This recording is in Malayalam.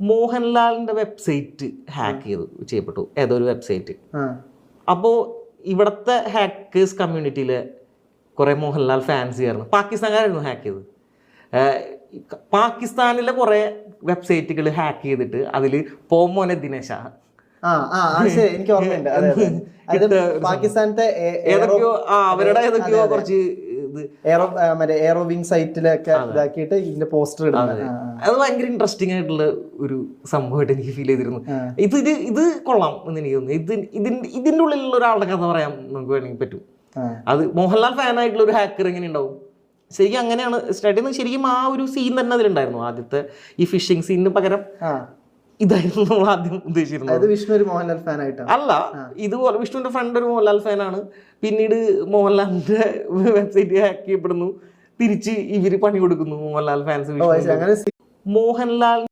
മോഹൻലാലിന്റെ വെബ്സൈറ്റ് ഹാക്ക് ചെയ്യപ്പെട്ടു, ഏതോ ഒരു വെബ്സൈറ്റ്. അപ്പോൾ ഇവിടുത്തെ ഹാക്കേഴ്സ് കമ്മ്യൂണിറ്റിയിലെ കുറെ മോഹൻലാൽ ഫാൻസ് ചേർന്ന്, പാകിസ്ഥാൻകാരായിരുന്നു ഹാക്ക് ചെയ്തത്. പാകിസ്ഥാനിലെ കുറെ വെബ്സൈറ്റുകൾ ഹാക്ക് ചെയ്തിട്ട് അതിൽ പോമോനെ ദിനേശ എനിക്ക് ഓർമ്മയുണ്ട്. പാകിസ്ഥാനത്തെ അവരുടെ ഏതൊക്കെയോ കുറച്ച് എയറോവിങ് സൈറ്റിലൊക്കെ ഇതാക്കിയിട്ട് ഇതിന്റെ പോസ്റ്റർ ഇടുന്നത്. അത് ഭയങ്കര ഇൻട്രസ്റ്റിംഗ് ആയിട്ടുള്ള ഒരു സംഭവമായിട്ട് എനിക്ക് ഫീൽ ചെയ്തിരുന്നു. ഇത് കൊള്ളാം എന്ന് എനിക്ക് തോന്നുന്നു. ഇതിന്റെ ഉള്ളിലുള്ള ഒരാളുടെ കഥ പറയാൻ നമുക്ക് വേണമെങ്കിൽ പറ്റും. അത് മോഹൻലാൽ ഫാനായിട്ടുള്ള ഒരു ഹാക്കർ എങ്ങനെ ഉണ്ടാവും? ശരിക്കും അങ്ങനെയാണ് സ്റ്റാർട്ട് ചെയ്യുന്നത്. ശരിക്കും ആ ഒരു സീൻ തന്നെ അതിലുണ്ടായിരുന്നു. ആദ്യത്തെ ഈ ഫിഷിംഗ് സീനിന് പകരം ഇതായിരുന്നു നമ്മൾ ആദ്യം ഉദ്ദേശിച്ചിരുന്നത്. വിഷ്ണു ഒരു മോഹൻലാൽ ഫാൻ ആയിട്ടാണ് അല്ല, ഇതുപോലെ വിഷ്ണുവിന്റെ ഫ്രണ്ട് ഒരു മോഹൻലാൽ ഫാനാണ്. പിന്നീട് മോഹൻലാലിന്റെ വെബ്സൈറ്റ് ഹാക്ക് ചെയ്യപ്പെടുന്നു, തിരിച്ച് ഇവര് പണി കൊടുക്കുന്നു മോഹൻലാൽ ഫാൻസ്. മോഹൻലാൽ